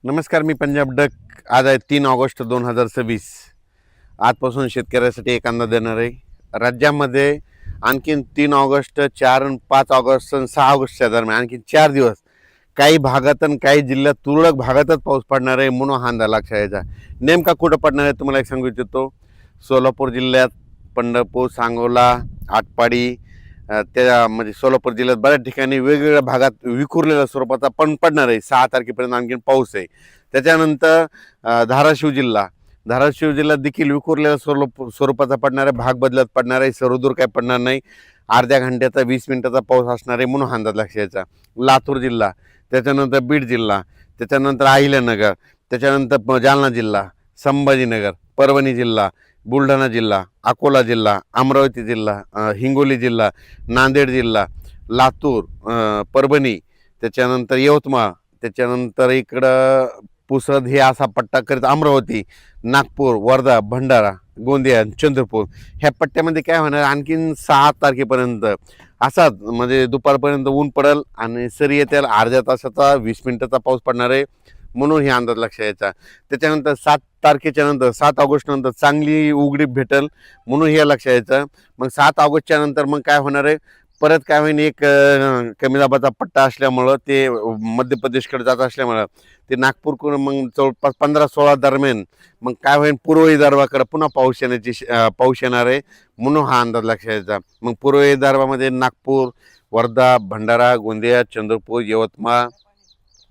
नमस्कार, मी पंजाब डक. आज आहे 3 ऑगस्ट 2026. आजपासून शेतकऱ्यासाठी एक अंदाज देणार आहे. राज्यामध्ये आणखीन 3 ऑगस्ट, 4 आणि 5 ऑगस्ट आणि 6 ऑगस्टच्या दरम्यान आणखीन 4 दिवस काही भागात आणि काही जिल्ह्यात तुरळक भागातच पाऊस पडणार आहे म्हणून हा अंदाज लक्षात यायचा. नेमका कुठं पडणार आहे तुम्हाला एक सांगू इच्छितो. सोलापूर जिल्ह्यात पंढरपूर, सांगोला, आटपाडी, त्या म्हणजे सोलापूर जिल्ह्यात बऱ्याच ठिकाणी वेगवेगळ्या भागात विखुरलेल्या स्वरूपाचा पण पडणार आहे. 6 तारखेपर्यंत आणखीन पाऊस आहे. त्याच्यानंतर धाराशिव जिल्ह्यात देखील विखुरलेल्या स्वरूपाचा पडणार आहे. भाग बदलत पडणार आहे. सर्वदूर काय पडणार नाही. अर्ध्या घंट्याचा 20 मिनिटाचा पाऊस असणार आहे म्हणून अंदाज लक्षात यायचा. लातूर जिल्हा, त्याच्यानंतर बीड जिल्हा, त्याच्यानंतर अहिल्यानगर, त्याच्यानंतर जालना जिल्हा, संभाजीनगर, परभणी जिल्हा, बुलढाणा जिल्हा, अकोला जिल्हा, अमरावती जिल्हा, हिंगोली जिल्हा, नांदेड जिल्हा, लातूर, परभणी, त्याच्यानंतर यवतमाळ, त्याच्यानंतर इकडं पुसद, हे असा पट्टा करीत अमरावती, नागपूर, वर्धा, भंडारा, गोंदिया, चंद्रपूर ह्या पट्ट्यामध्ये काय होणार आणखीन 6 तारखेपर्यंत असाच म्हणजे दुपारपर्यंत ऊन पडेल आणि सरी येतील. अर्ध्या तासाचा 20 मिनिटाचा पाऊस पडणार आहे म्हणून हे अंदाज लक्षात यायचा. त्याच्यानंतर 7 तारखेच्या नंतर 7 ऑगस्ट नंतर चांगली उघडीप भेटेल म्हणून हे लक्षात यायचं. मग 7 ऑगस्टच्या नंतर मग काय होणार आहे, परत काय होईल, एक कमी दाबाचा पट्टा असल्यामुळं ते मध्य प्रदेशकडे जात असल्यामुळं ते नागपूरकडून मग जवळपास 15-16 दरम्यान मग काय होईल, पूर्व विदर्भाकडे पुन्हा पाऊस येणार आहे म्हणून हा अंदाज लक्षात यायचा. मग पूर्व विदर्भामध्ये नागपूर, वर्धा, भंडारा, गोंदिया, चंद्रपूर, यवतमाळ,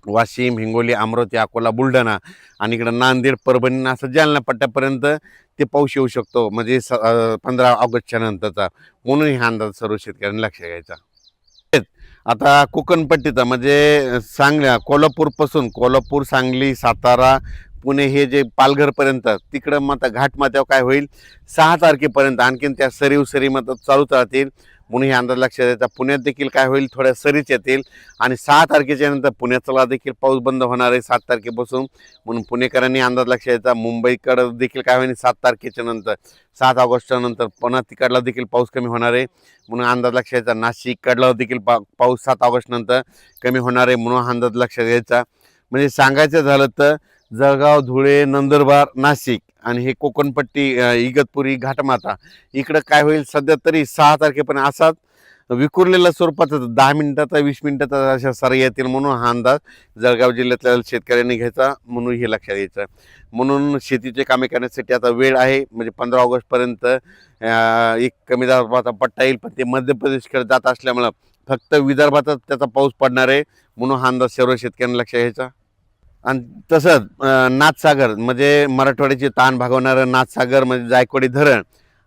वाशिम, हिंगोली, अमरावती, अकोला, बुलढाणा आणि इकडं नांदेड, परभणी असं जालना पट्ट्यापर्यंत ते पाऊस येऊ शकतो म्हणजे 15 ऑगस्टच्या नंतरचा म्हणून हा अंदाज सर्व शेतकऱ्यांनी लक्षात घ्यायचा. आता कोकणपट्टीचा म्हणजे कोल्हापूर, सांगली, सातारा, पुणे हे जे पालघरपर्यंत तिकडं मग आता घाटमाथ्यावर काय होईल 6 तारखेपर्यंत आणखीन त्या सरी मग चालूच राहतील म्हणून हे अंदाज लक्षात द्यायचा. पुण्यात देखील काय होईल, थोड्या सरीच येतील आणि 6 तारखेच्या नंतर पुण्याचा देखील पाऊस बंद होणार आहे 7 तारखेपासून म्हणून पुणेकरांनी अंदाज लक्षात द्यायचा. मुंबईकडं देखील काय होईल 7 तारखेच्या नंतर, 7 ऑगस्टच्या नंतर पुन्हा तिकडला देखील पाऊस कमी होणार आहे म्हणून अंदाज लक्षात द्यायचा. नाशिककडला देखील पाऊस 7 ऑगस्ट नंतर कमी होणार आहे म्हणून अंदाज लक्षात द्यायचा. म्हणजे सांगायचं झालं तर जळगाव, धुळे, नंदुरबार, नाशिक आणि हे कोकणपट्टी, इगतपुरी, घाटमाथा इकडं काय होईल सध्या तरी 6 तारखेपर्यंत असाच विखुरलेल्या स्वरूपाचा 10 मिनिटाचा 20 मिनिटाचा अशा सरी येतील म्हणून हा अंदाज जळगाव जिल्ह्यातल्या शेतकऱ्यांनी घ्यायचा म्हणून हे लक्षात यायचं. म्हणून शेतीचे कामे करण्यासाठी आता वेळ आहे म्हणजे 15 ऑगस्टपर्यंत एक कमी दाबाचा पट्टा येईल पण ते मध्य प्रदेशकडे जात असल्यामुळं फक्त विदर्भातच त्याचा पाऊस पडणार आहे म्हणून हा अंदाज सर्व शेतकऱ्यांनी लक्षात घ्यायचा. आणि तसंच नाथसागर म्हणजे मराठवाड्याची ताण भागवणारं नाथसागर म्हणजे जायकवाडी धरण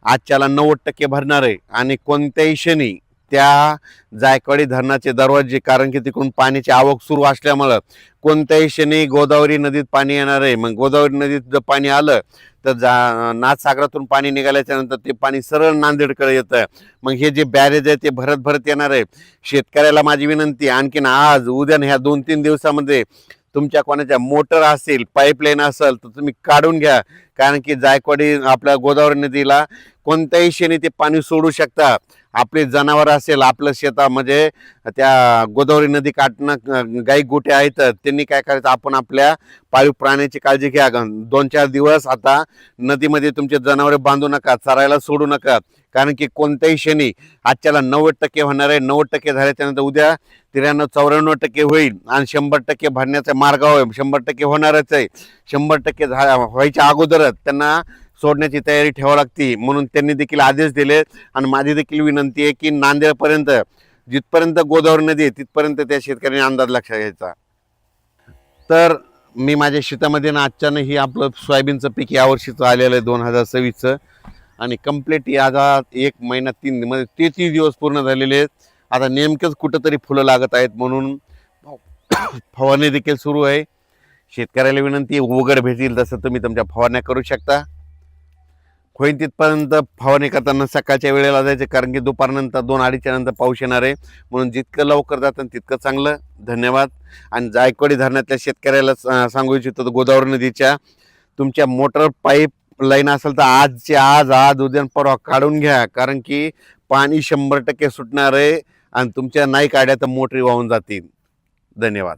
आजच्याला 90% भरणार आहे आणि कोणत्याही क्षणी त्या जायकवाडी धरणाचे दरवाजे, कारण की तिकडून पाण्याची आवक सुरू असल्यामुळं कोणत्याही क्षणी गोदावरी नदीत पाणी येणार आहे. मग गोदावरी नदीत जर पाणी आलं तर नाथसागरातून पाणी निघाल्याच्या नंतर ते पाणी सरळ नांदेडकडे येतं. मग हे जे बॅरेज आहे ते भरत भरत येणार आहे. शेतकऱ्याला माझी विनंती, आणखीन आज उद्या ह्या 2-3 दिवसामध्ये तुमच्या कोणाच्या मोटर असेल, पाईपलाईन असेल तर तुम्ही काढून घ्या, कारण की जायकवाडी आपल्या गोदावरी नदीला कोणत्याही क्षणी ते पाणी सोडू शकता. आपले जनावर असेल, आपलं शेता म्हणजे त्या गोदावरी नदी काठनं गाई गोटे आहेत त्यांनी काय करायचं, आपण आपल्या पाळीव प्राण्याची काळजी घ्या. 2-4 दिवस आता नदीमध्ये तुमचे जनावरे बांधू नका, चरायला सोडू नका, कारण की कोणत्याही क्षणी आजच्याला 90% होणार आहे. 90% झाल्याच्यानंतर उद्या 93-94% होईल आणि 100% भरण्याचा मार्गावर 100% होणारच आहे. 100% व्हायच्या अगोदरच त्यांना सोडण्याची तयारी ठेवावी लागते म्हणून त्यांनी देखील आदेश दिले. आणि माझी देखील विनंती आहे की नांदेडपर्यंत जिथपर्यंत गोदावरी नदी आहे तिथपर्यंत त्या शेतकऱ्यांनी अंदाज लक्षात घ्यायचा. तर मी माझ्या शेतामध्ये ना आजच्यानं ही आपलं सोयाबीनचं पीक यावर्षीचं आलेलं आहे 2026चं आणि कम्प्लीट आता 1 महिना 3 म्हणजे 33 दिवस पूर्ण झालेले आहेत. आता नेमकंच कुठंतरी फुलं लागत आहेत म्हणून फवारणी देखील सुरू आहे. शेतकऱ्याला विनंती, उघड भेटेल तसं तुम्ही तुमच्या फवारण्या करू शकता. होईल तिथपर्यंत फवारणी करताना सकाळच्या वेळेला जायचं, कारण की दुपारनंतर 2-2:30च्या नंतर पाऊस येणार आहे म्हणून जितकं लवकर जातं तितकं चांगलं. धन्यवाद. आणि जायकवाडी धरणातल्या शेतकऱ्याला सांगू इच्छितो, गोदावरी नदीच्या तुमच्या मोटर पाईप लाईन असेल तर आज उद्या परवा काढून घ्या, कारण की पाणी 100% सुटणार आहे आणि तुमच्या नाही काढ्या तर मोटरी वाहून जातील. धन्यवाद.